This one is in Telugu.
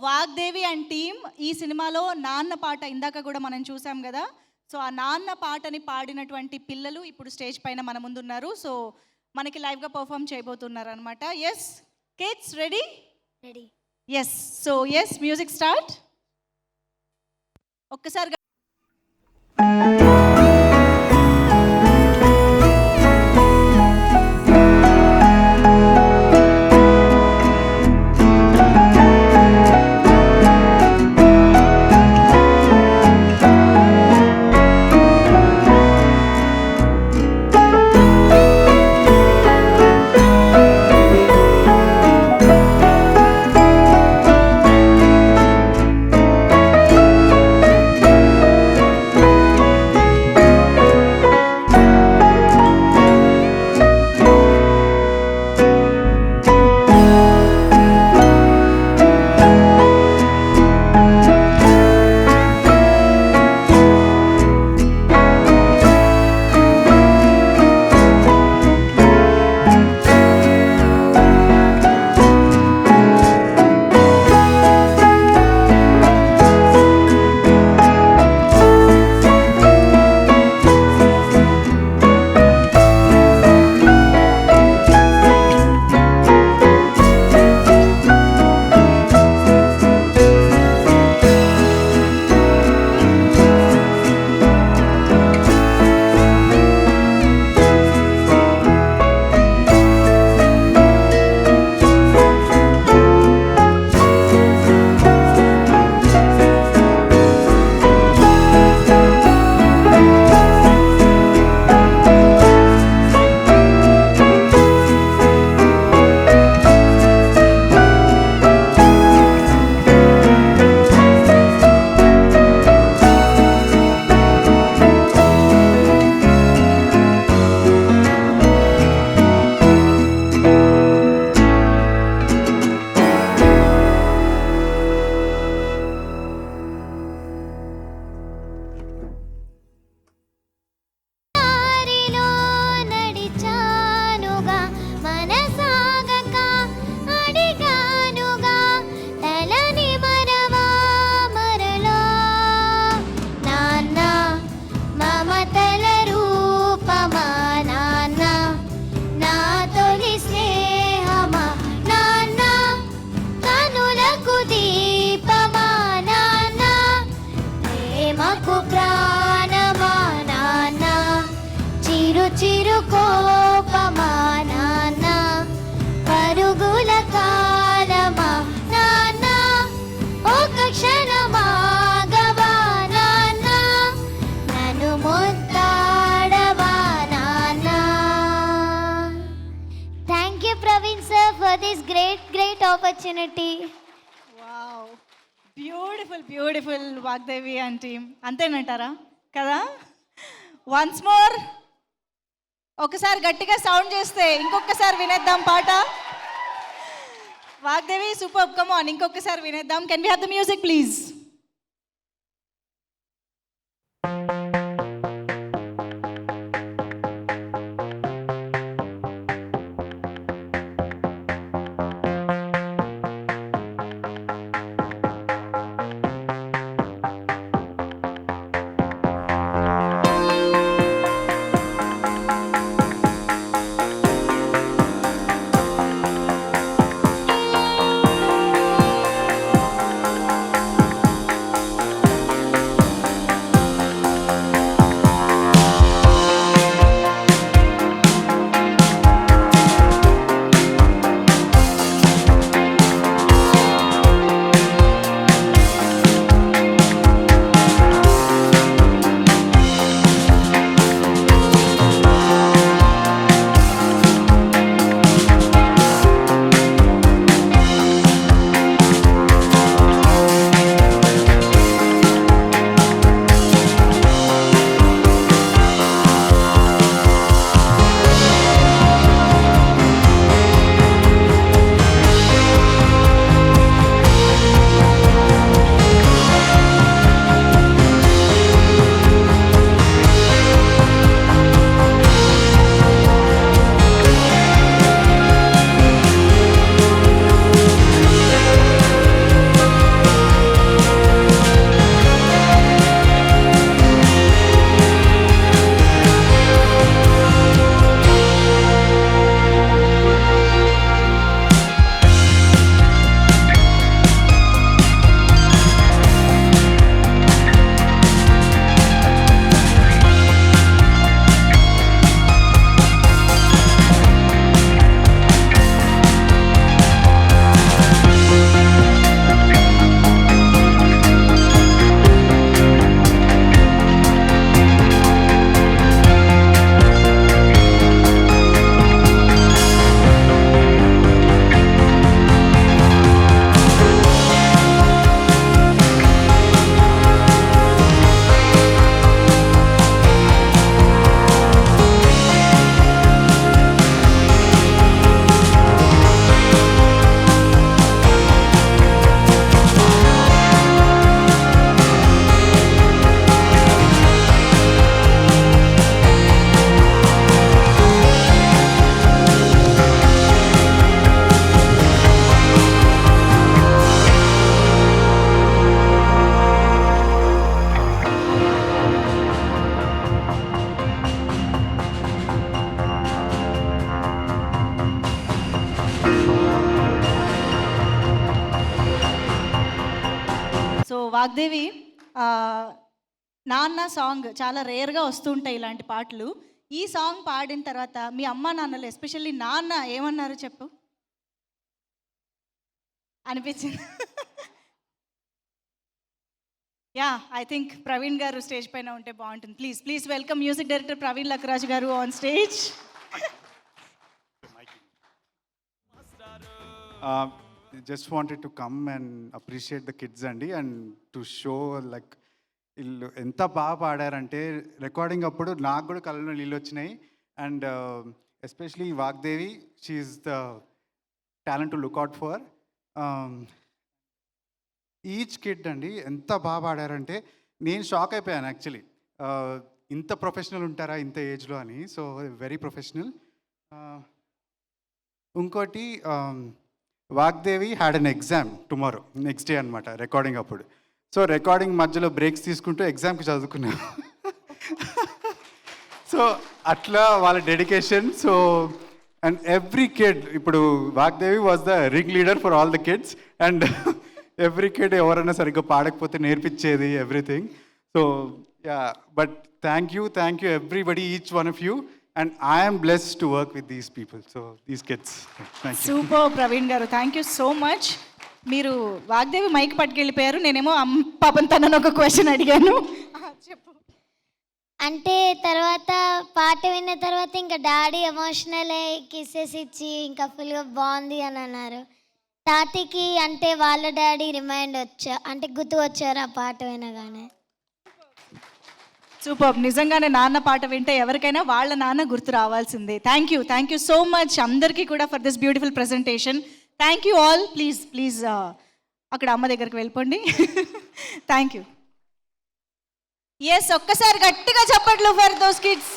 వాగ్దేవి అండ్ టీమ్ ఈ సినిమాలో నాన్న పాట ఇందాక కూడా మనం చూసాం కదా. సో ఆ నాన్న పాటని పాడినటువంటి పిల్లలు ఇప్పుడు స్టేజ్ పైన మన ముందు ఉన్నారు. సో మనకి లైవ్గా పర్ఫామ్ చేయబోతున్నారు అనమాట. Yes kids ready? Ready. Yes. So yes, music start. ఒక్కసారి చిరు కోపమా నాన్న, పరుగుల కాలమా నాన్న, ఒక క్షణమాగవా నాన్న, నన్ను ముద్దాడవా నాన్న. Thank you Praveen sir for this great opportunity. Wow, beautiful Vagdevi and team. అంతేనంటారా కదా? వన్స్ మోర్, ఒకసారి గట్టిగా సౌండ్ చేస్తే ఇంకొకసారి వినేద్దాం పాట. వాగ్దేవి సూపర్, కమ్ ఆన్, ఇంకొకసారి వినేద్దాం. Can we have the music please? Vagdevi, నాన్న సాంగ్ చాలా రేర్గా వస్తుంటాయి ఇలాంటి పాటలు. ఈ సాంగ్ పాడిన తర్వాత మీ అమ్మ నాన్నలు, ఎస్పెషల్లీ నాన్న ఏమన్నారు చెప్పు అనిపించింది? యా, ఐ థింక్ ప్రవీణ్ గారు స్టేజ్ పైన ఉంటే బాగుంటుంది. Please please welcome music director Praveen Lakkaraju garu on stage. Just wanted to come and appreciate the kids అండి, and to show like వీళ్ళు ఎంత బాగా పాడారంటే రికార్డింగ్ అప్పుడు నాకు కూడా కళ్ళలో నీళ్ళు వచ్చినాయి. And especially Vagdevi, she's the talent to look out for. Each kid అండి ఎంత బాగా పాడారంటే నేను షాక్ అయిపోయాను యాక్చువల్లీ. ఇంత ప్రొఫెషనల్ ఉంటారా ఇంత ఏజ్లో అని. So very professional. ఇంకోటి, Vagdevi had an exam tomorrow, next day అనమాట రికార్డింగ్ అప్పుడు. సో రికార్డింగ్ మధ్యలో బ్రేక్స్ తీసుకుంటూ ఎగ్జామ్కి చదువుకున్నాను. సో అట్లా వాళ్ళ dedication. So and every kid, ఇప్పుడు Vagdevi was the ring leader for all the kids, and every kid ఎవరైనా సరిగ్గా పాడకపోతే నేర్పించేది everything. So yeah, but thank you everybody, each one of you, and I am blessed to work with these people, so these kids. Thank you. Super Praveen గారు, థ్యాంక్ యూ సో మచ్. మీరు వాగ్దేవి మైక్ పట్టుకెళ్ళిపోయారు, నేనేమో పాపం తనని ఒక క్వశ్చన్ అడిగాను. చెప్పు. అంటే తర్వాత పాట విన్న తర్వాత ఇంకా డాడీ ఎమోషనల్ అయ్యి కిసెస్ ఇచ్చి ఇంకా ఫుల్గా బాగుంది అని అన్నారు. తాతకి అంటే వాళ్ళ డాడీ అంటే గుర్తు వచ్చారు ఆ పాట వినగానే. సూపర్. నిజంగానే నాన్న పాట వింటే ఎవరికైనా వాళ్ళ నాన్న గుర్తు రావాల్సిందే. థ్యాంక్ యూ సో మచ్ అందరికీ కూడా for this beautiful presentation. Thank you all. Please అక్కడ అమ్మ దగ్గరికి వెళ్ళిపోండి. Thank you. ఎస్, ఒక్కసారి గట్టిగా చప్పట్లు ఫర్ దోస్ కిడ్స్.